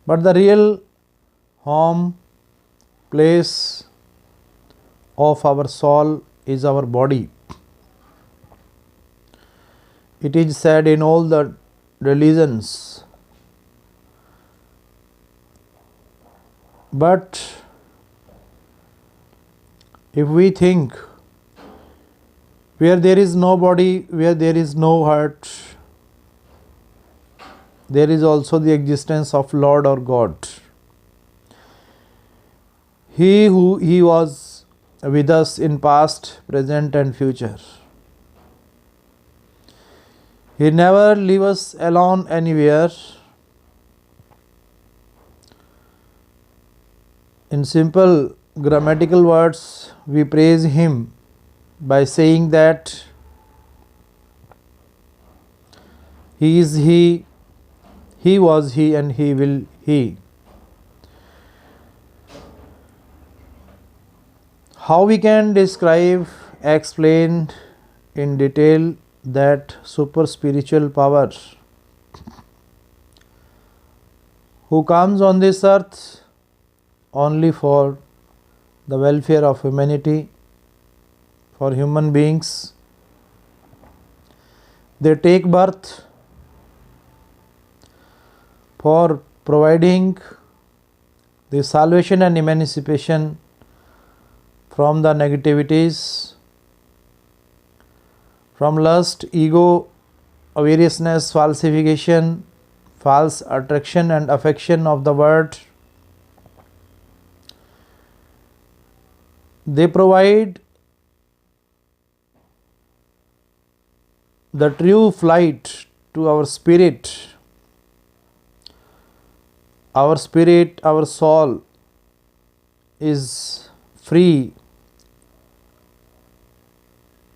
But the real home place of our soul is our body. It is said in all the religions. But if we think where there is no body, where there is no heart, there is also the existence of Lord or God. He was with us in past, present and future. He never leaves us alone anywhere. In simple grammatical words, we praise Him by saying that He is He, He was He, and He will He. How we can describe, explain in detail that super spiritual power who comes on this earth only for the welfare of humanity, for human beings. They take birth for providing the salvation and emancipation from the negativities, from lust, ego, variousness, falsification, false attraction and affection of the world. They provide the true flight to our spirit. Our spirit, our soul is free.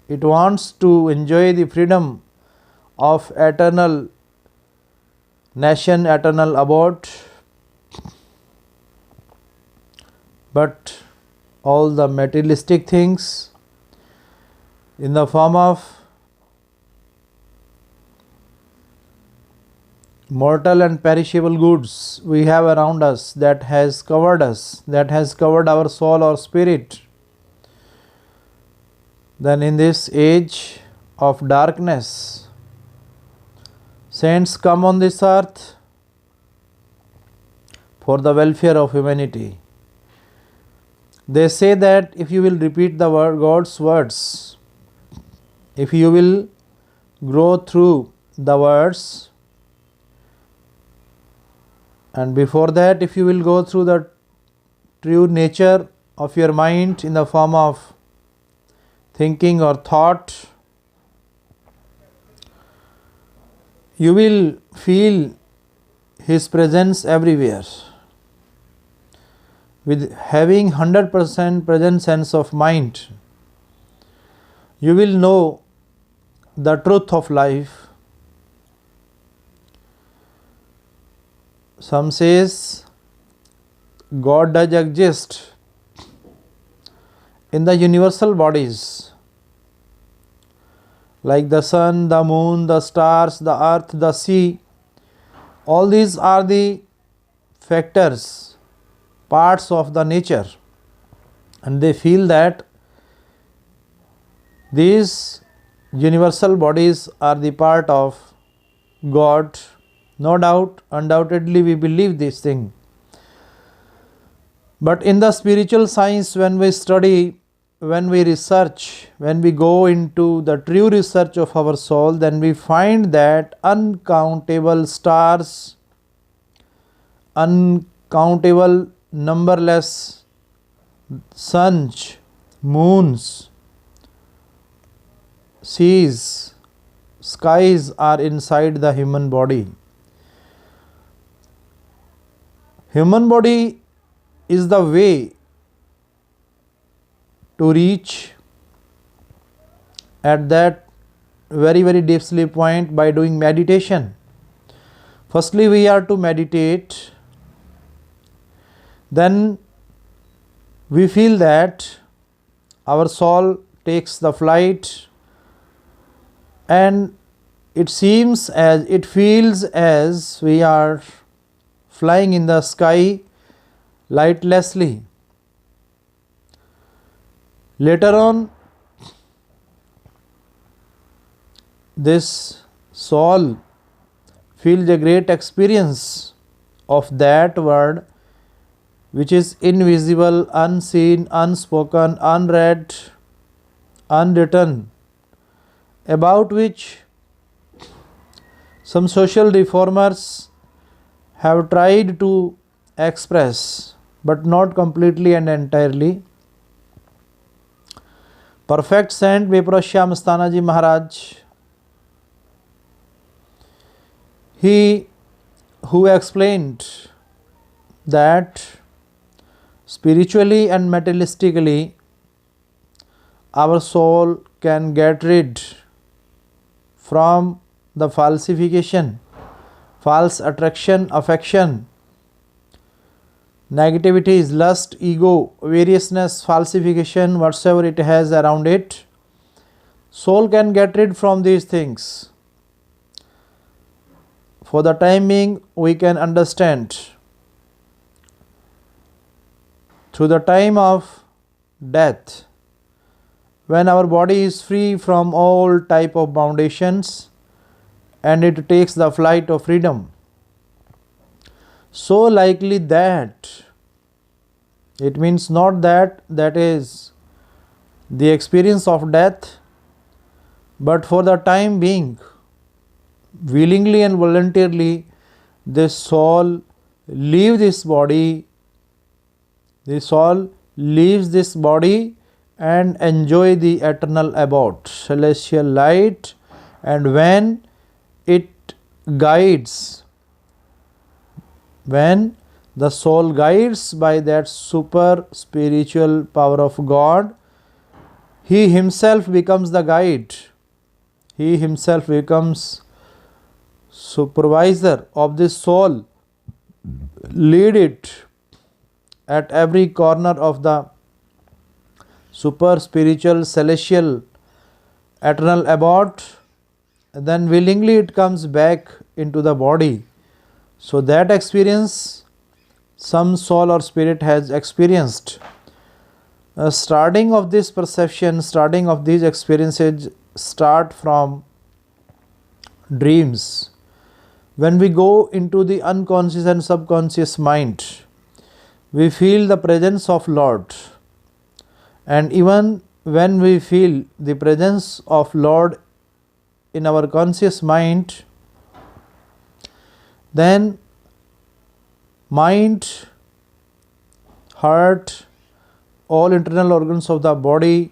It wants to enjoy the freedom of eternal nation, eternal abode. But all the materialistic things in the form of mortal and perishable goods we have around us, that has covered us, that has covered our soul or spirit, then in this age of darkness, saints come on this earth for the welfare of humanity. They say that if you will repeat the God's words, if you will grow through the words, and before that, if you will go through the true nature of your mind in the form of thinking or thought, you will feel His presence everywhere. With having 100% present sense of mind, you will know the truth of life. Some says God does exist in the universal bodies like the sun, the moon, the stars, the earth, the sea. All these are the factors, parts of the nature, and they feel that these universal bodies are the part of God. No doubt, undoubtedly we believe this thing. But in the spiritual science, when we study, when we research, when we go into the true research of our soul, then we find that uncountable stars, uncountable numberless suns, moons, seas, skies are inside the human body. Human body is the way to reach at that very, very deep sleep point by doing meditation. Firstly, we are to meditate. Then we feel that our soul takes the flight, and it feels as we are flying in the sky lightlessly. Later on, this soul feels a great experience of that word which is invisible, unseen, unspoken, unread, unwritten, about which some social reformers have tried to express, but not completely and entirely. Perfect Saint Viprasya Mastana Ji Maharaj, he who explained that spiritually and materialistically our soul can get rid from the falsification, false attraction, affection, negativities, lust, ego, variousness, falsification, whatsoever it has around it. Soul can get rid from these things. For the time being, we can understand through the time of death, when our body is free from all type of foundations and it takes the flight of freedom, so likely that it means not that is the experience of death, but for the time being, willingly and voluntarily, this soul leaves this body, the soul leaves this body and enjoy the eternal abode, celestial light. And when it guides, when the soul guides by that super spiritual power of God, he himself becomes the guide. He himself becomes supervisor of this soul, lead it at every corner of the super spiritual, celestial, eternal abode. Then willingly it comes back into the body. So that experience some soul or spirit has experienced. Starting of this perception, starting of these experiences start from dreams. When we go into the unconscious and subconscious mind, we feel the presence of Lord. And even when we feel the presence of Lord in our conscious mind, then mind, heart, all internal organs of the body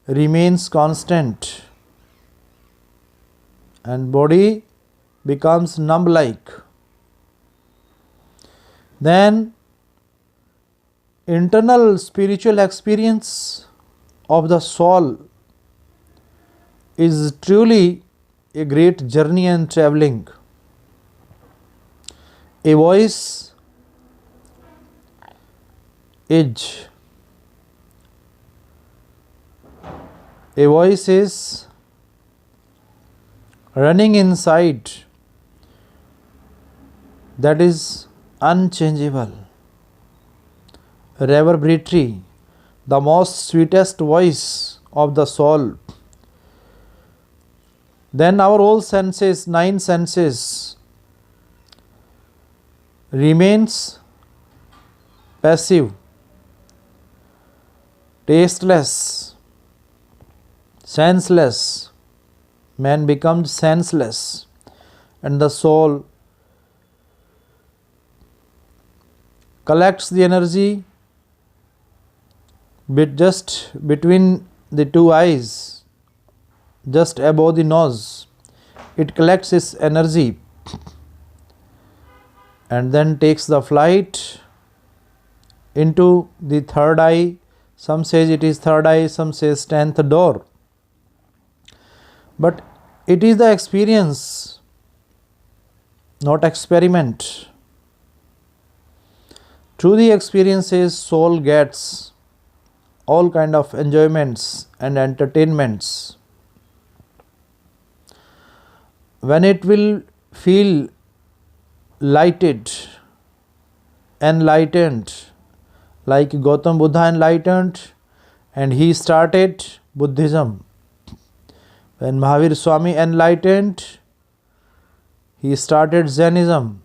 remains constant and body becomes numb like. Then internal spiritual experience of the soul is truly a great journey and traveling. A voice is running inside, that is unchangeable, reverberatory, the most sweetest voice of the soul. Then our whole senses, 9 senses, remains passive, tasteless, senseless. Man becomes senseless and the soul collects the energy just between the two eyes, just above the nose. It collects its energy and then takes the flight into the third eye. Some says it is third eye, some says 10th door. But it is the experience, not experiment. Through the experiences, soul gets all kind of enjoyments and entertainments. When it will feel lighted, enlightened, like Gautam Buddha enlightened and he started Buddhism. When Mahavir Swami enlightened, he started Jainism.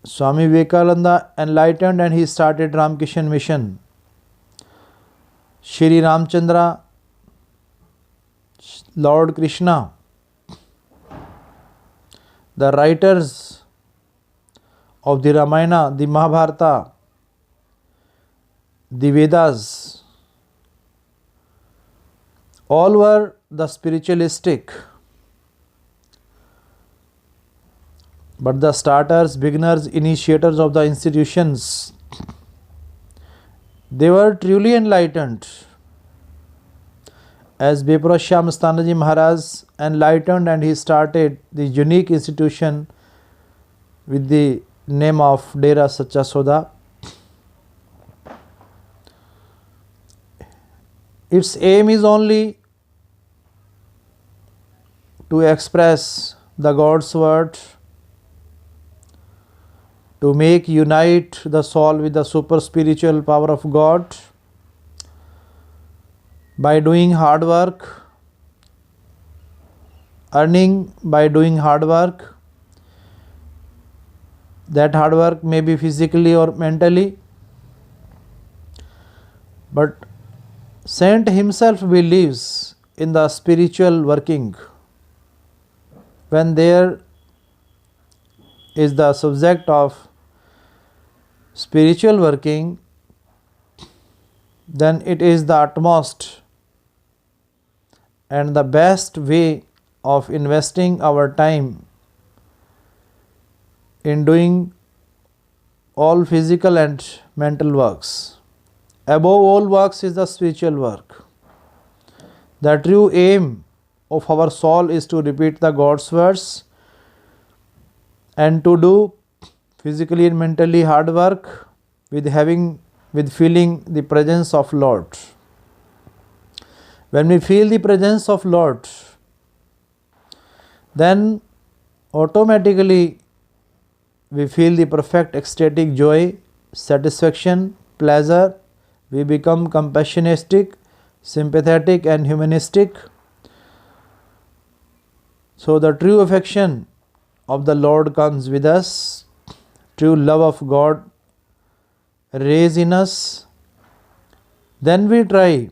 Swami Vivekananda enlightened and he started Ramkishan Mission. Shri Ramchandra, Lord Krishna, the writers of the Ramayana, the Mahabharata, the Vedas, all were the spiritualistic. But the starters, beginners, initiators of the institutions, they were truly enlightened. As Beparashya Mastanaji Maharaj enlightened and he started the unique institution with the name of Dera Sacha Soda. Its aim is only to express the God's word, to make unite the soul with the super spiritual power of God by doing hard work, earning by doing hard work. That hard work may be physically or mentally, but Saint himself believes in the spiritual working. When there is the subject of spiritual working, then it is the utmost and the best way of investing our time in doing all physical and mental works. Above all works is the spiritual work. The true aim of our soul is to repeat the God's words and to do physically and mentally hard work with feeling the presence of Lord. When we feel the presence of Lord, then automatically we feel the perfect ecstatic joy, satisfaction, pleasure. We become compassionistic, sympathetic and humanistic. So the true affection of the Lord comes with us. True love of God raise in us. Then we try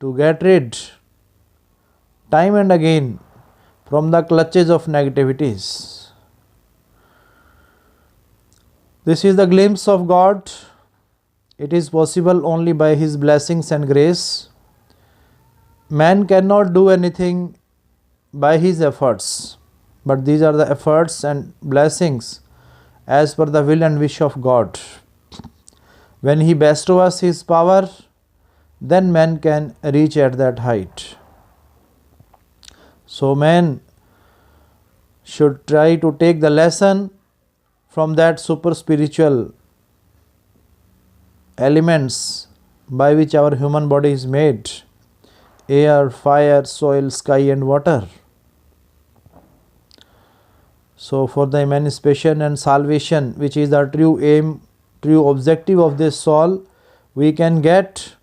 to get rid time and again from the clutches of negativities. This is the glimpse of God. It is possible only by His blessings and grace. Man cannot do anything by his efforts, but these are the efforts and blessings as per the will and wish of God. When He bestows us His power, then man can reach at that height. So man should try to take the lesson from that super spiritual elements by which our human body is made: air, fire, soil, sky and water. So for the emancipation and salvation, which is the true aim, true objective of this soul, we can get,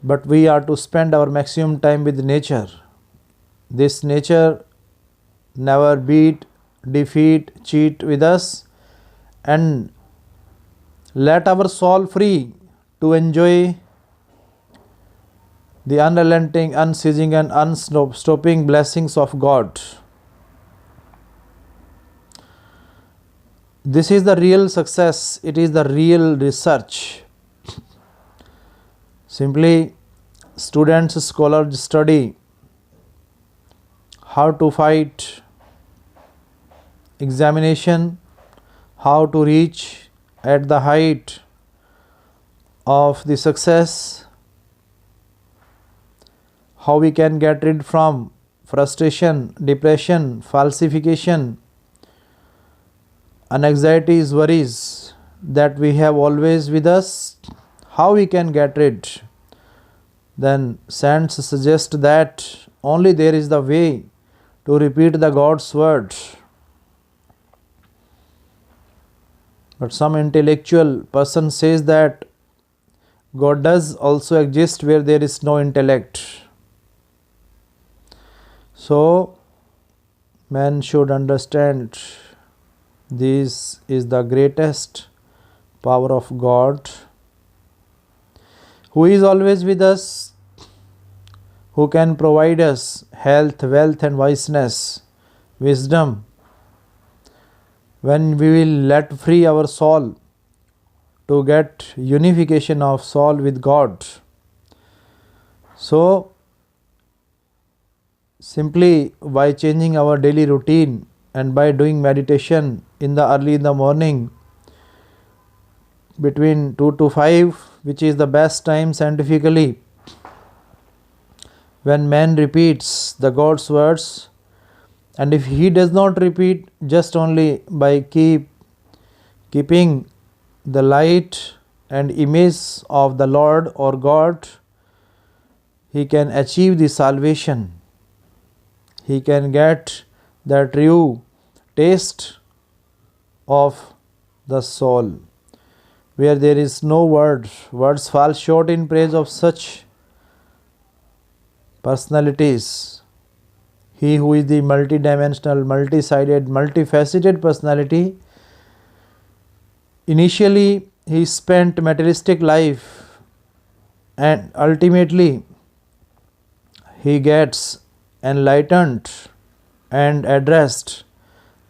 but we are to spend our maximum time with nature. This nature never beat, defeat, cheat with us, and let our soul free to enjoy the unrelenting, unceasing and unstopping blessings of God. This is the real success. It is the real research. Simply students, scholars study how to fight examination, how to reach at the height of the success, how we can get rid from frustration, depression, falsification, and anxieties, worries that we have always with us, how we can get rid. then saints suggest that only there is the way to repeat the God's word. But some intellectual person says that God does also exist where there is no intellect. So, man should understand this is the greatest power of God, who is always with us, who can provide us health, wealth, and wiseness, wisdom, when we will let free our soul to get unification of soul with God. So, simply by changing our daily routine and by doing meditation in the morning between 2 to 5, which is the best time scientifically, when man repeats the God's words, and if he does not repeat, just only by keeping the light and image of the Lord or God, he can achieve the salvation. He can get the true taste of the soul, where there is no words fall short in praise of such personalities. He who is the multidimensional, multi-sided, multifaceted personality, initially he spent materialistic life and ultimately he gets enlightened and addressed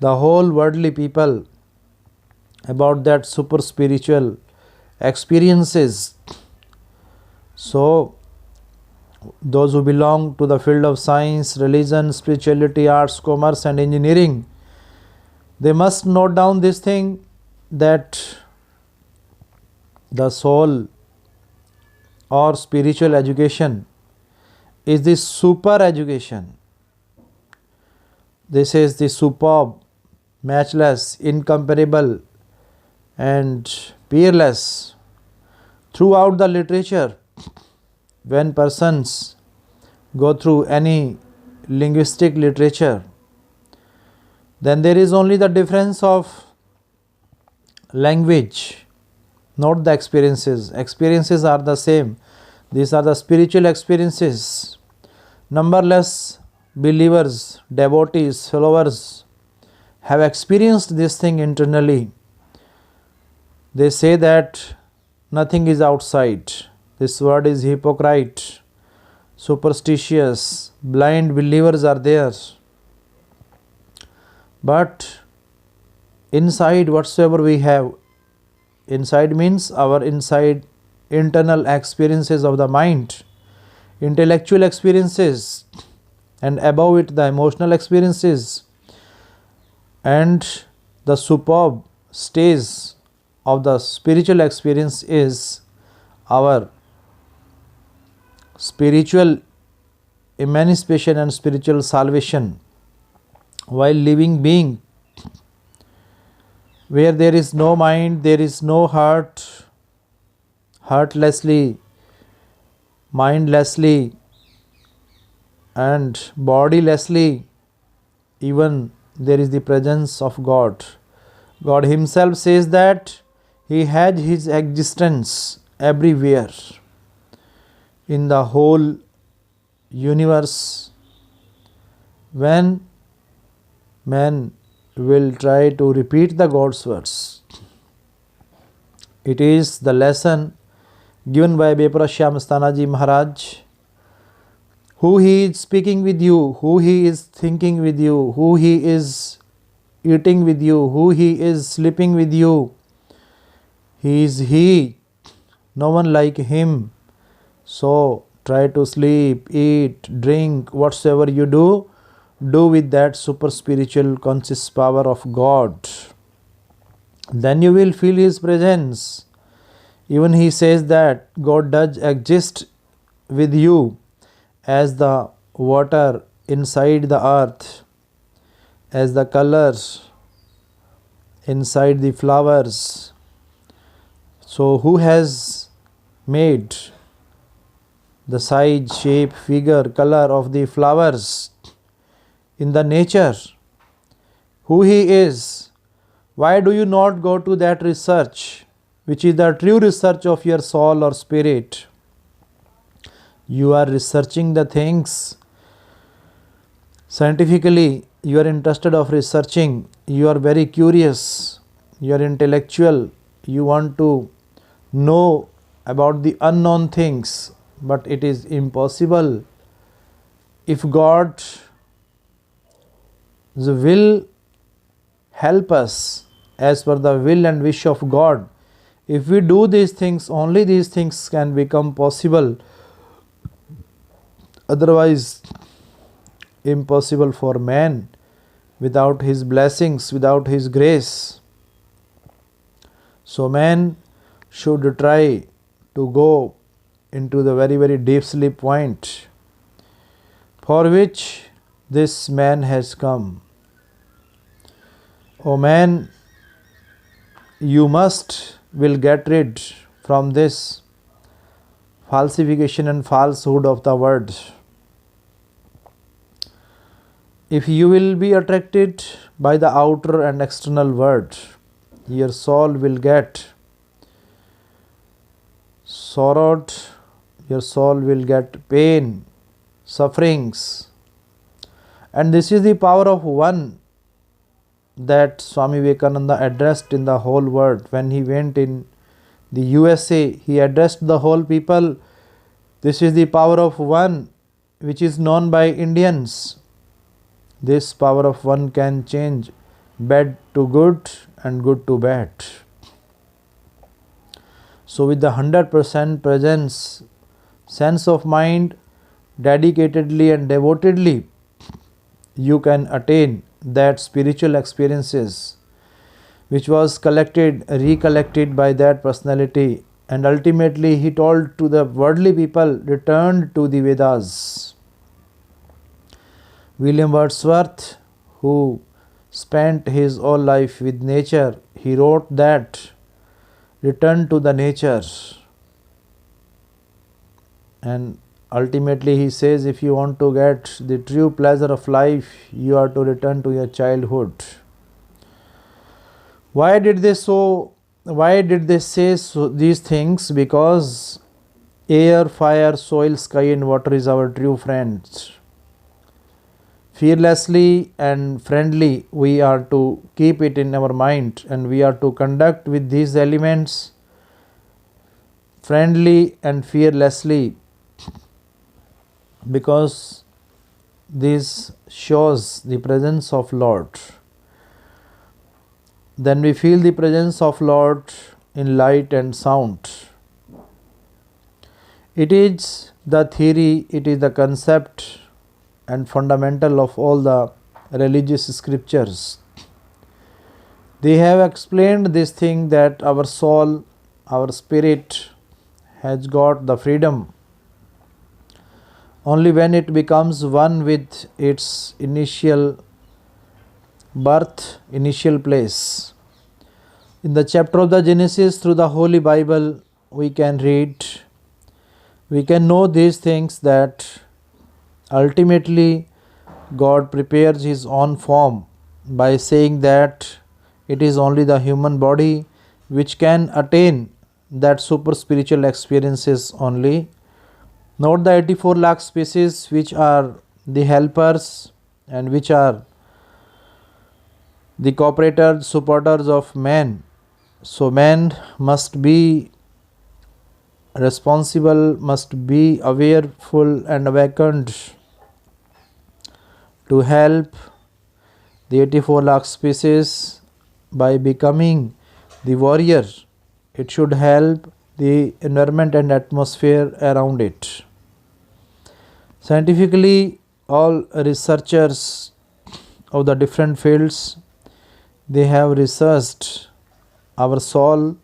the whole worldly people about that super spiritual experiences. So, those who belong to the field of science, religion, spirituality, arts, commerce, and engineering, they must note down this thing, that the soul or spiritual education is the super education. This is the superb, matchless, incomparable, and peerless. Throughout the literature, when persons go through any linguistic literature, then there is only the difference of language, not the experiences. Experiences are the same. These are the spiritual experiences. Numberless believers, devotees, followers have experienced this thing internally. They say that nothing is outside. This word is hypocrite, superstitious, blind believers are there. But inside, whatsoever we have, inside means our inside internal experiences of the mind, intellectual experiences, and above it the emotional experiences, and the superb stage of the spiritual experience is our spiritual emancipation and spiritual salvation. While living being, where there is no mind, there is no heart, heartlessly, mindlessly, and bodilessly, even there is the presence of God. God Himself says that He has His existence everywhere in the whole universe. When man will try to repeat the God's words, it is the lesson given by Beparashyam Sthanaji Maharaj, who he is speaking with you, who he is thinking with you, who he is eating with you, who he is sleeping with you. He is He, no one like Him. So try to sleep, eat, drink, whatsoever you do with that super spiritual conscious power of God. Then you will feel His presence. Even He says that God does exist with you as the water inside the earth, as the colors inside the flowers. So who has made the size, shape, figure, color of the flowers in the nature, who he is. Why do you not go to that research, which is the true research of your soul or spirit? You are researching the things scientifically, you are interested of researching, you are very curious, you are intellectual, you want to know about the unknown things, but it is impossible. If God will help us as per the will and wish of God, if we do these things, only these things can become possible. Otherwise, impossible for man without his blessings, without his grace. So man should try to go into the very, very deep sleep point for which this man has come. O man, you will get rid from this falsification and falsehood of the word. If you will be attracted by the outer and external world, your soul will get sorrowed, your soul will get pain, sufferings. And this is the power of one that Swami Vivekananda addressed in the whole world. When he went in the USA, he addressed the whole people. This is the power of one which is known by Indians. This power of one can change bad to good and good to bad. So with the 100% presence, sense of mind, dedicatedly and devotedly, you can attain that spiritual experiences which was recollected by that personality, and ultimately he told to the worldly people, returned to the Vedas. William Wordsworth, who spent his whole life with nature, he wrote that, return to the nature. And ultimately he says, if you want to get the true pleasure of life, you are to return to your childhood. Why did they say these things? Because air, fire, soil, sky and water is our true friends. Fearlessly and friendly we are to keep it in our mind, and we are to conduct with these elements friendly and fearlessly, because this shows the presence of Lord. Then we feel the presence of Lord in light and sound. It is the theory, it is the concept and fundamental of all the religious scriptures. They have explained this thing that our soul, our spirit has got the freedom only when it becomes one with its initial birth, initial place. In the chapter of the Genesis, through the Holy Bible, we can read, we can know these things, that ultimately God prepares his own form by saying that it is only the human body which can attain that super spiritual experiences only. Not the 84 lakh species which are the helpers and which are the cooperators, supporters of man. So man must be responsible, must be awareful and awakened to help the 84 lakh species by becoming the warrior. It should help the environment and atmosphere around it. Scientifically, all researchers of the different fields, they have researched our soul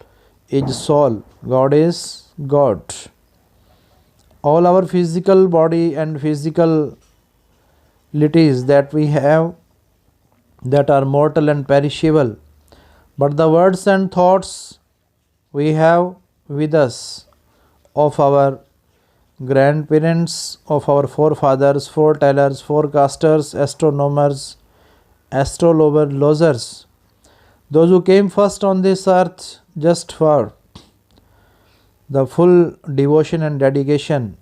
is soul, God is God. All our physical body and physicalities that we have, that are mortal and perishable, but the words and thoughts we have with us of our grandparents of our forefathers, foretellers, forecasters, astronomers, astrologers, those who came first on this earth just for the full devotion and dedication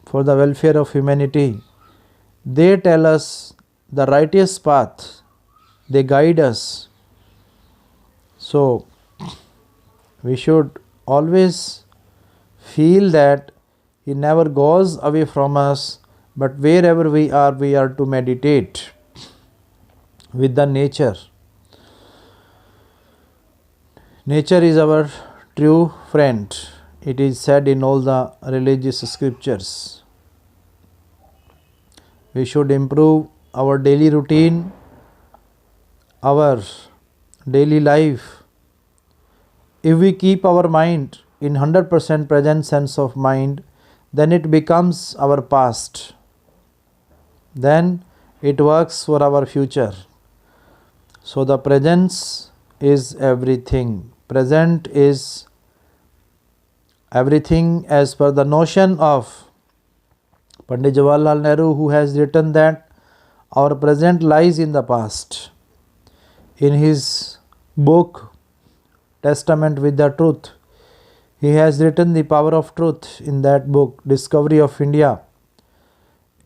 for the welfare of humanity. They tell us the righteous path, they guide us. So, we should always feel that He never goes away from us, but wherever we are to meditate with the nature. Nature is our true friend. It is said in all the religious scriptures. We should improve our daily routine, our daily life. If we keep our mind in 100% present sense of mind, then it becomes our past. Then it works for our future. So the presence is everything. Present is everything as per the notion of Pandit Jawaharlal Nehru, who has written that our present lies in the past. In his book Testament with the Truth, he has written the power of truth in that book, Discovery of India.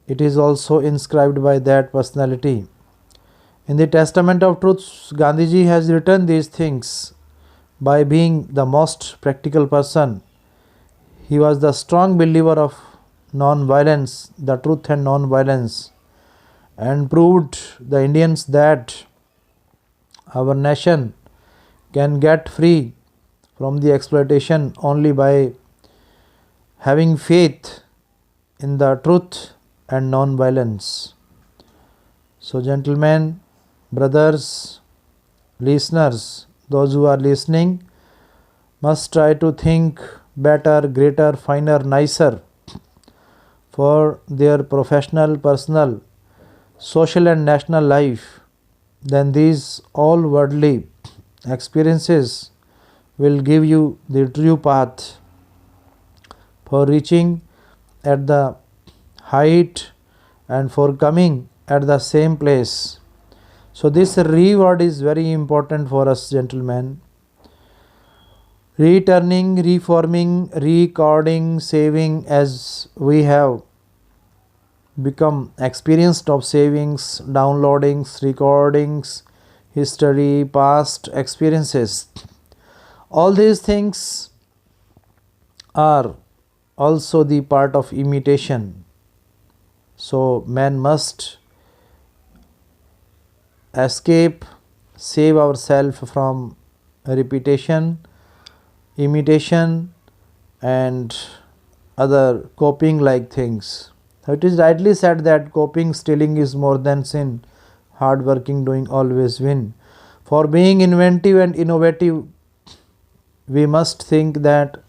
It is also inscribed by that personality. In the Testament of Truth, Gandhiji has written these things by being the most practical person. He was the strong believer of non-violence, the truth and non-violence, and proved the Indians that our nation can get free from the exploitation only by having faith in the truth and non-violence. So, gentlemen, brothers, listeners, those who are listening must try to think better, greater, finer, nicer for their professional, personal, social and national life. Then these all worldly experiences will give you the true path for reaching at the height and for coming at the same place. So this reward is very important for us, gentlemen. Returning, reforming, recording, saving, as we have become experienced of savings, downloadings, recordings, history, past experiences. All these things are also the part of imitation. So man must escape, save ourselves from repetition, imitation and other coping like things. So it is rightly said that coping, stealing is more than sin. Hard working, doing always win. For being inventive and innovative, we must think that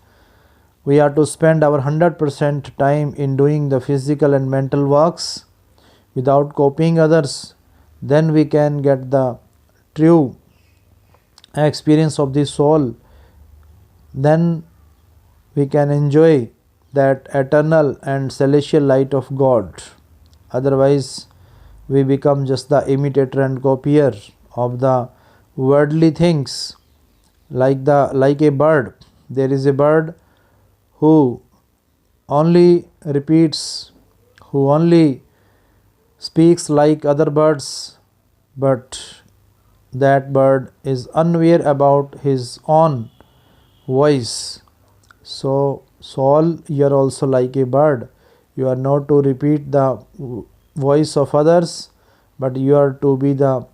we are to spend our 100% time in doing the physical and mental works without copying others. Then we can get the true experience of the soul. Then we can enjoy that eternal and celestial light of God. Otherwise, we become just the imitator and copier of the worldly things. Like a bird, there is a bird who only repeats, who only speaks like other birds, but that bird is unaware about his own voice. So soul, you are also like a bird. You are not to repeat the voice of others, but you are to be the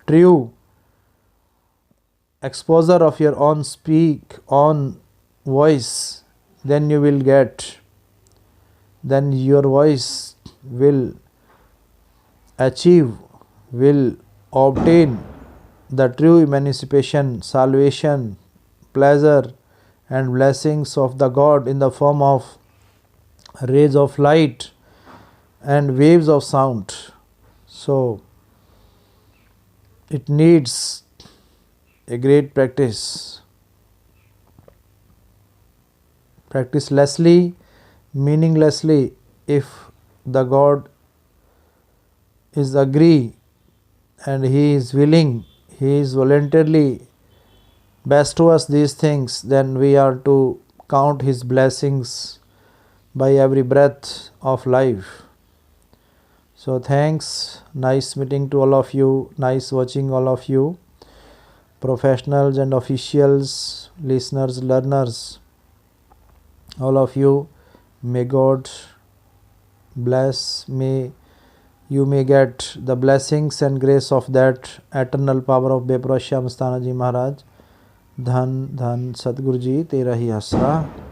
true exposure of your own own voice. Then you will get, then your voice will achieve, will obtain the true emancipation, salvation, pleasure and blessings of the God in the form of rays of light and waves of sound. So it needs a great practice. Practice lessly, meaninglessly if the God is agree and he is willing, he is voluntarily bestow us these things, then we are to count his blessings by every breath of life. So thanks, nice meeting to all of you, nice watching all of you, professionals and officials, listeners, learners, all of you. May God bless, may you may get the blessings and grace of that eternal power of Beprashya Mastana Ji Maharaj. धन धन सतगुरु जी तेरा ही आसरा।